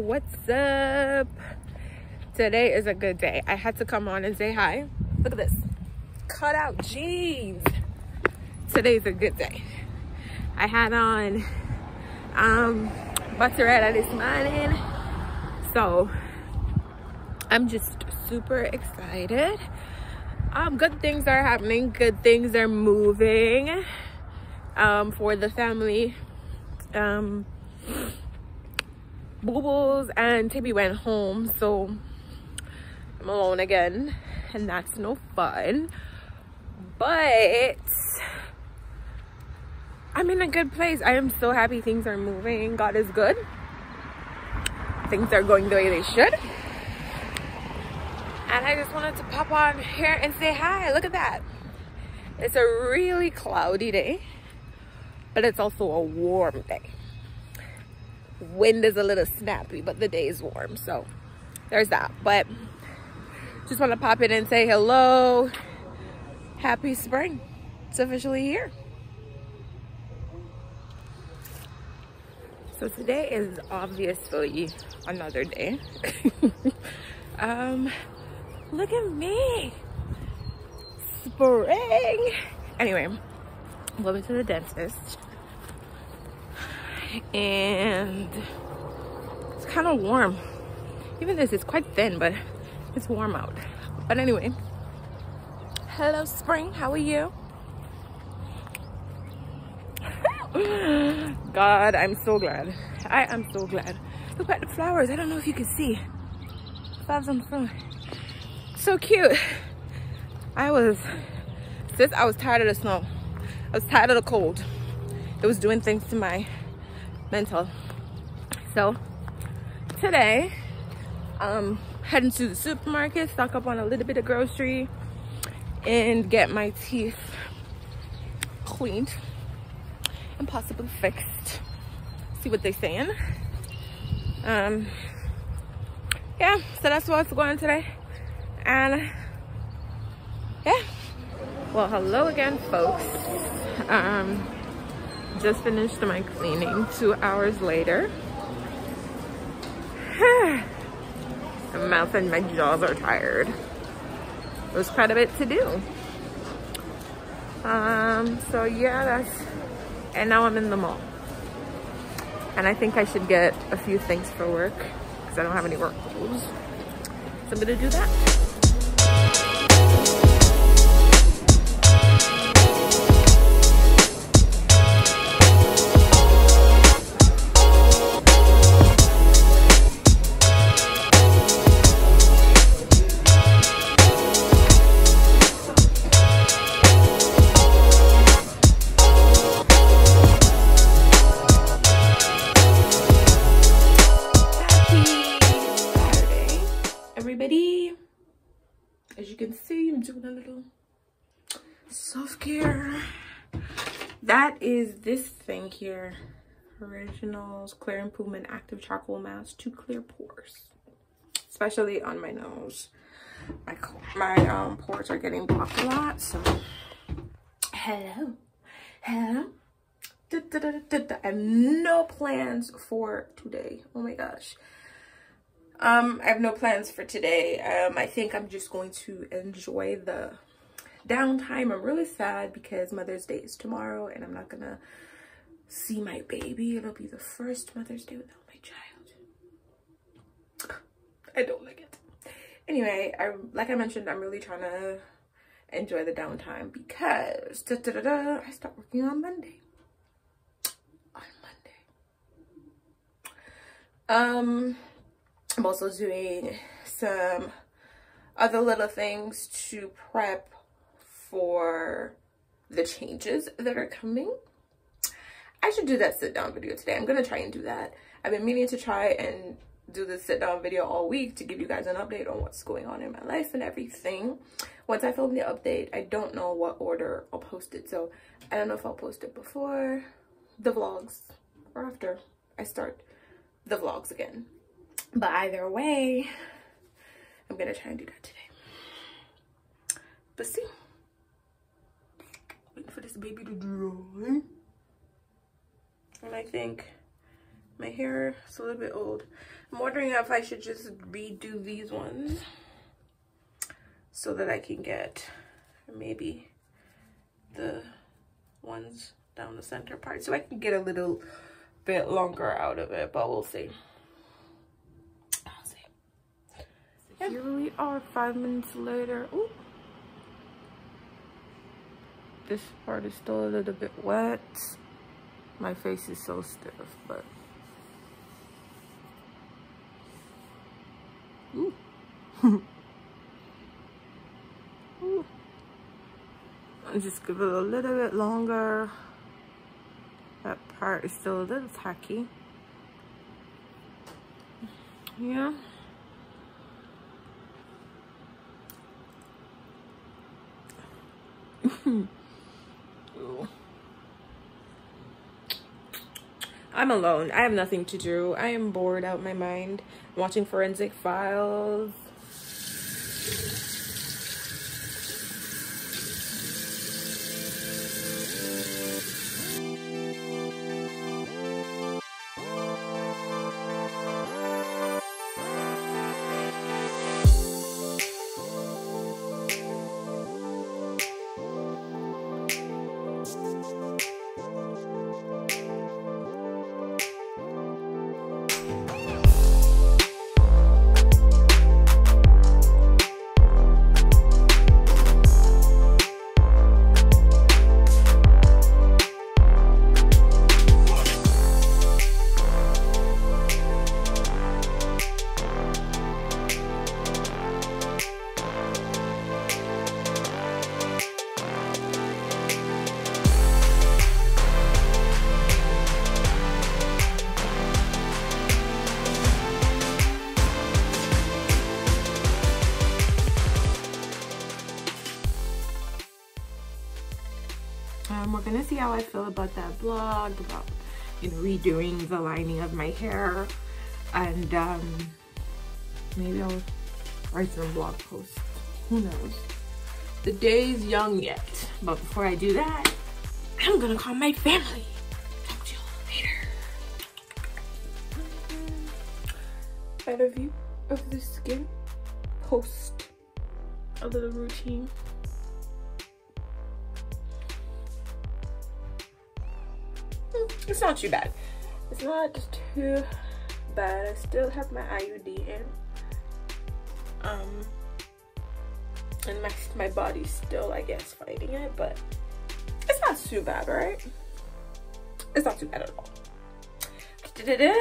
what's up? Today is a good day. I had to come on and say hi. Look at this cut out jeans. Today's a good day. I had on butteretta this morning, so I'm just super excited. Good things are happening, good things are moving for the family. Boo-boos and Tibby went home, so I'm alone again, and that's no fun. But I'm in a good place. I am so happy things are moving. God is good. Things are going the way they should. And I just wanted to pop on here and say hi. Look at that. It's a really cloudy day, but it's also a warm day. Wind is a little snappy, but the day is warm, so there's that. But just want to pop in and say hello. Happy spring. It's officially here. So today is obviously another day. Look at me. Spring. Anyway, I'm going to the dentist. And it's kind of warm. Even this is quite thin, but it's warm out. But anyway, hello spring, how are you? God, I'm so glad. I am so glad. Look at the flowers. I don't know if you can see. Flowers on the front. So cute. I was tired of the snow. I was tired of the cold. It was doing things to my mental. So today heading to the supermarket, stock up on a little bit of grocery and get my teeth cleaned and possibly fixed. See what they're saying. Yeah, so that's what's going on today. And yeah, well, hello again, folks. Just finished my cleaning 2 hours later. My mouth and my jaws are tired. It was quite a bit to do. So yeah, and now I'm in the mall. And I think I should get a few things for work because I don't have any work clothes. So I'm gonna do that. As you can see, I'm doing a little self-care. That is this thing here. Originals Clear Improvement Active Charcoal Mask to clear pores. Especially on my nose. My pores are getting blocked a lot, so hello. Hello. I have no plans for today. Oh my gosh. I have no plans for today. I think I'm just going to enjoy the downtime. I'm really sad because Mother's Day is tomorrow and I'm not gonna see my baby. It'll be the first Mother's Day without my child. I don't like it. Anyway, like I mentioned, I'm really trying to enjoy the downtime because I start working on Monday. I'm also doing some other little things to prep for the changes that are coming. I should do that sit down video today. I'm gonna try and do that. I've been meaning to try and do the sit down video all week to give you guys an update on what's going on in my life and everything. Once I film the update, I don't know what order I'll post it, so I don't know if I'll post it before the vlogs or after I start the vlogs again. But either way, I'm gonna try and do that today. But see, waiting for this baby to dry. And I think My hair is a little bit old. I'm wondering if I should just redo these ones so that I can get maybe the ones down the center part, so I can get a little bit longer out of it, but we'll see. I'll see. Yeah. Here we are 5 minutes later. Ooh. This part is still a little bit wet. My face is so stiff, but ooh. Ooh. I'll just give it a little bit longer. That part is still a little tacky. Yeah. I'm alone. I have nothing to do. I am bored out my mind. I'm watching Forensic Files. We're gonna see how I feel about that vlog, about, you know, redoing the lining of my hair, and maybe I'll write some blog posts. Who knows? The day's young yet, but before I do that, I'm gonna call my family. Talk to you later. Better view of the skin post a little routine. It's not too bad. It's not too bad. I still have my IUD in. And my body's still, I guess, fighting it, but it's not too bad, right? It's not too bad at all. Da-da-da.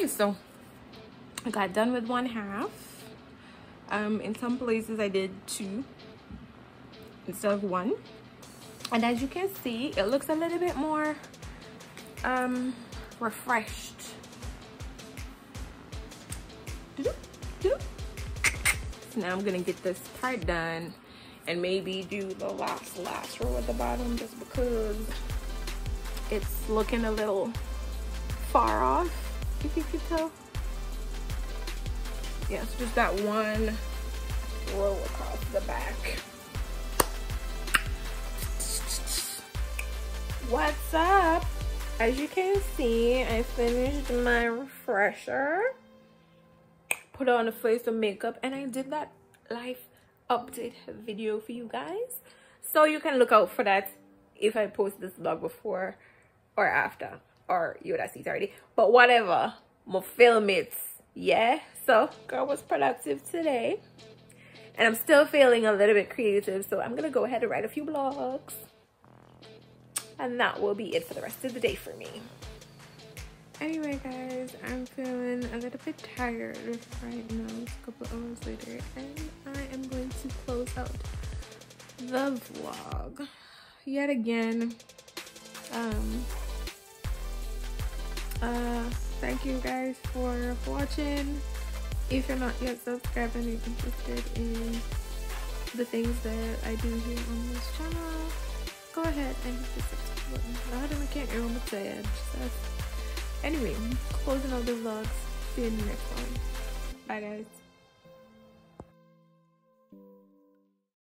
So I got done with 1/2. In some places I did 2 instead of 1, and as you can see, it looks a little bit more refreshed. So now I'm gonna get this part done and maybe do the last row at the bottom, just because it's looking a little far off, if you could tell. Yes, just that one row across the back. What's up? As you can see, I finished my refresher, put on a face of makeup, and I did that life update video for you guys. So you can look out for that if I post this vlog before or after, or you would have seen it already. But whatever, I'll film it. Yeah, so girl was productive today, and I'm still feeling a little bit creative, so I'm gonna go ahead and write a few blogs, and that will be it for the rest of the day for me. Anyway, guys, I'm feeling a little bit tired right now. It's a couple hours later, and I am going to close out the vlog yet again. Thank you guys for watching. If you're not yet subscribed and you're interested in the things that I do here on this channel, go ahead and hit the subscribe button. I can't remember what to say. Anyway, closing out the vlogs. See you in the next one. Bye, guys.